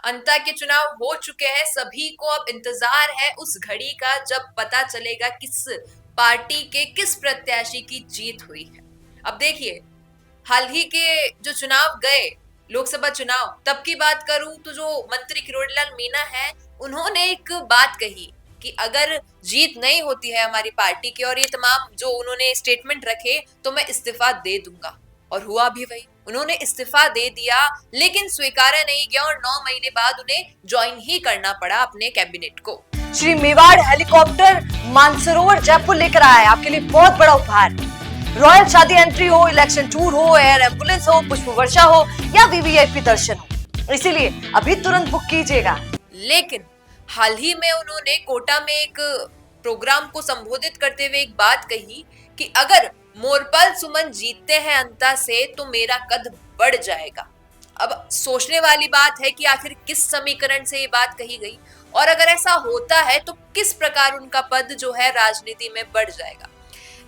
अंता के चुनाव हो चुके हैं, सभी को अब इंतजार है उस घड़ी का जब पता चलेगा किस पार्टी के किस प्रत्याशी की जीत हुई है। अब देखिए, हाल ही के जो चुनाव गए, लोकसभा चुनाव, तब की बात करूं तो जो मंत्री किरोड़ीलाल मीणा है, उन्होंने एक बात कही कि अगर जीत नहीं होती है हमारी पार्टी की और ये तमाम जो उन्होंने स्टेटमेंट रखे तो मैं इस्तीफा दे दूंगा। और हुआ भी वही, उन्होंने इस्तीफा दे दिया, लेकिन स्वीकारा नहीं गया और 9 महीने बाद उन्हें ज्वाइन ही करना पड़ा अपने कैबिनेट को। श्री मेवाड़ हेलीकॉप्टर मानसरोवर जयपुर लेकर आया है आपके लिए बहुत बड़ा उपहार। रॉयल शादी एंट्री हो, इलेक्शन टूर हो, एयर एम्बुलेंस हो, पुष्प वर्षा हो या वीवीआईपी दर्शन हो, इसीलिए अभी तुरंत बुक कीजिएगा। लेकिन हाल ही में उन्होंने कोटा में एक प्रोग्राम को संबोधित करते हुए एक बात कही कि अगर मोरपाल सुमन जीतते हैं अंता से तो मेरा कद बढ़ जाएगा। अब सोचने वाली बात है कि आखिर किस समीकरण से ये बात कही गई और अगर ऐसा होता है तो किस प्रकार उनका पद जो है राजनीति में बढ़ जाएगा।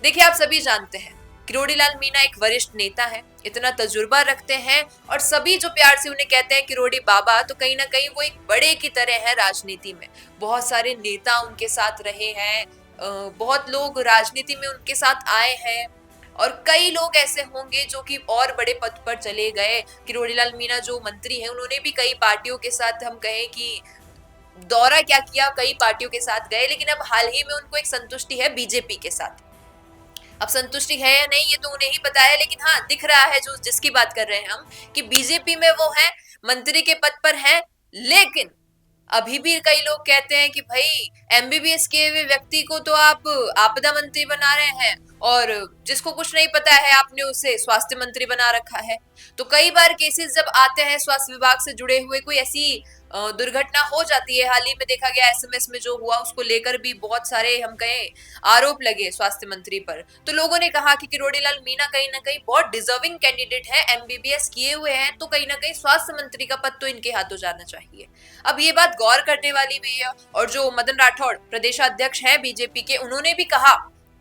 देखिए, आप सभी जानते हैं किरोड़ीलाल मीणा एक वरिष्ठ नेता है, इतना तजुर्बा रखते हैं और सभी जो प्यार से उन्हें कहते हैं किरोड़ी बाबा, तो कहीं ना कहीं वो एक बड़े की तरह है राजनीति में। बहुत सारे नेता उनके साथ रहे हैं, बहुत लोग राजनीति में उनके साथ आए हैं और कई लोग ऐसे होंगे जो कि और बड़े पद पर चले गए। किरोड़ीलाल मीणा जो मंत्री हैं, उन्होंने भी कई पार्टियों के साथ हम कहें कि दौरा क्या किया, कई पार्टियों के साथ गए, लेकिन अब हाल ही में उनको एक संतुष्टि है बीजेपी के साथ। अब संतुष्टि है या नहीं ये तो उन्हें ही पता है, लेकिन हाँ, दिख रहा है जो जिसकी बात कर रहे हैं हम कि बीजेपी में वो है, मंत्री के पद पर है। लेकिन अभी भी कई लोग कहते हैं कि भाई एमबीबीएस किए हुए व्यक्ति को तो आप आपदा मंत्री बना रहे हैं और जिसको कुछ नहीं पता है आपने उसे स्वास्थ्य मंत्री बना रखा है। तो कई बार केसेस जब आते हैं स्वास्थ्य विभाग से जुड़े हुए, कोई ऐसी दुर्घटना हो जाती है, हाल ही में देखा गया एसएमएस में जो हुआ, उसको लेकर भी बहुत सारे हम कहें आरोप लगे स्वास्थ्य मंत्री पर। तो लोगों ने कहा कि किरोड़ीलाल मीणा कहीं ना कहीं बहुत डिजर्विंग कैंडिडेट है, एमबीबीएस किए हुए हैं, तो कहीं ना कहीं स्वास्थ्य मंत्री का पद तो इनके हाथों जाना चाहिए। अब ये बात गौर करने वाली भी है और जो मदन राठौड़ प्रदेशाध्यक्ष हैं बीजेपी के, उन्होंने भी कहा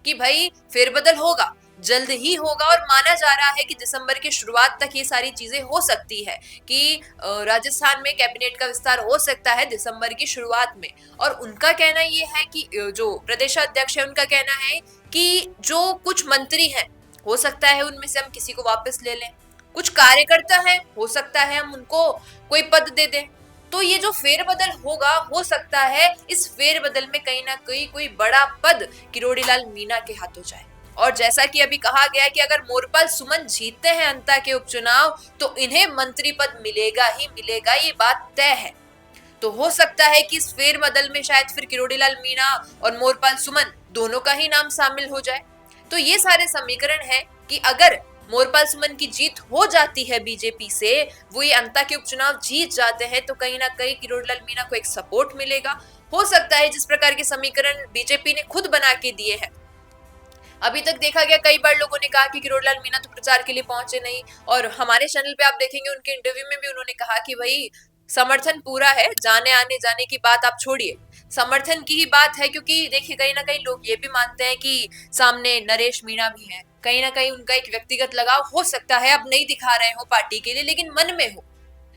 कि भाई फेरबदल होगा, जल्द ही होगा और माना जा रहा है कि दिसंबर की शुरुआत तक ये सारी चीजें हो सकती है कि राजस्थान में कैबिनेट का विस्तार हो सकता है दिसंबर की शुरुआत में। और उनका कहना ये है कि जो प्रदेशाध्यक्ष है उनका कहना है कि जो कुछ मंत्री हैं, हो सकता है उनमें से हम किसी को वापस ले लें, कुछ कार्यकर्ता हैं, हो सकता है हम उनको कोई पद दे दें। तो ये जो फेरबदल होगा, हो सकता है इस फेरबदल में कहीं ना कहीं कोई बड़ा पद किरोड़ीलाल मीणा के हाथों जाए। और जैसा कि अभी कहा गया कि अगर मोरपाल सुमन जीतते हैं अंता के उपचुनाव तो इन्हें मंत्री पद मिलेगा ही मिलेगा, ये बात तय है। तो हो सकता है कि इस फेरबदल में शायद फिर किरोड़ीलाल मीणा और मोरपाल सुमन दोनों का ही नाम शामिल हो जाए। तो ये सारे समीकरण है कि अगर मोरपाल सुमन की जीत हो जाती है बीजेपी से, वो ये अंता के उपचुनाव जीत जाते हैं, तो कहीं ना कहीं किरोड़ीलाल मीणा को एक सपोर्ट मिलेगा। हो सकता है जिस प्रकार के समीकरण बीजेपी ने खुद बना के दिए हैं, अभी तक देखा गया कई बार लोगों ने कहा कि किरोड़ीलाल मीणा तो प्रचार के लिए पहुंचे नहीं, और हमारे चैनल पे आप देखेंगे उनके इंटरव्यू में भी उन्होंने कहा कि भाई समर्थन पूरा है, जाने आने जाने की बात आप छोड़िए, समर्थन की ही बात है। क्योंकि देखिए, कहीं ना कहीं लोग ये भी मानते हैं कि सामने नरेश मीणा भी है, कहीं ना कहीं उनका एक व्यक्तिगत लगाव हो सकता है, अब नहीं दिखा रहे हो पार्टी के लिए लेकिन मन में हो,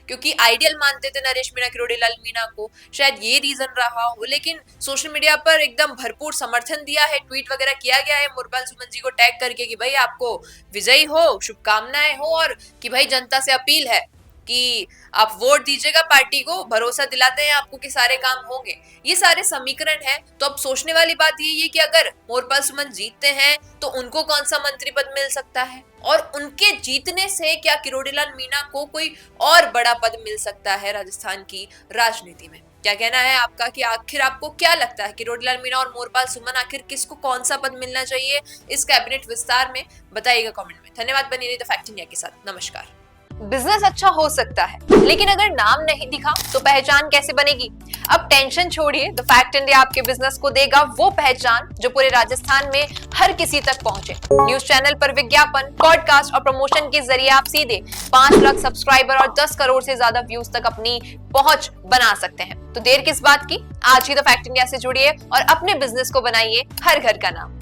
क्योंकि आइडियल मानते थे नरेश मीणा किरोड़ीलाल मीणा को, शायद ये रीजन रहा हो। लेकिन सोशल मीडिया पर एकदम भरपूर समर्थन दिया है, ट्वीट वगैरह किया गया है मोरपाल सुमन जी को टैग करके कि भाई आपको विजयी हो, शुभकामनाएं हो, और कि भाई जनता से अपील है कि आप वोट दीजिएगा पार्टी को, भरोसा दिलाते हैं आपको कि सारे काम होंगे। ये सारे समीकरण है। तो अब सोचने वाली बात ये है कि अगर मोरपाल सुमन जीतते हैं तो उनको कौन सा मंत्री पद मिल सकता है, और उनके जीतने से क्या किरोड़ीलाल मीणा को कोई और बड़ा पद मिल सकता है राजस्थान की राजनीति में। क्या कहना है आपका कि आखिर आपको क्या लगता है, किरोड़ीलाल मीणा और मोरपाल सुमन आखिर किसको कौन सा पद मिलना चाहिए इस कैबिनेट विस्तार में, बताइएगा कमेंट में। धन्यवाद, बनी रही द फैक्ट इंडिया के साथ। नमस्कार। बिजनेस अच्छा हो सकता है, लेकिन अगर नाम नहीं दिखा तो पहचान कैसे बनेगी? अब टेंशन छोड़िए, द फैक्ट इंडिया आपके बिजनेस को देगा वो पहचान जो पूरे राजस्थान में हर किसी तक पहुंचे। न्यूज चैनल पर विज्ञापन, पॉडकास्ट और प्रमोशन के जरिए आप सीधे 5 लाख सब्सक्राइबर और 10 करोड़ से ज्यादा व्यूज तक अपनी पहुंच बना सकते हैं। तो देर किस बात की, आज ही द फैक्ट इंडिया से जुड़िए और अपने बिजनेस को बनाइए हर घर का नाम।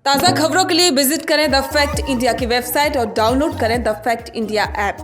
ताज़ा खबरों के लिए विजिट करें द फैक्ट इंडिया की वेबसाइट और डाउनलोड करें द फैक्ट इंडिया ऐप।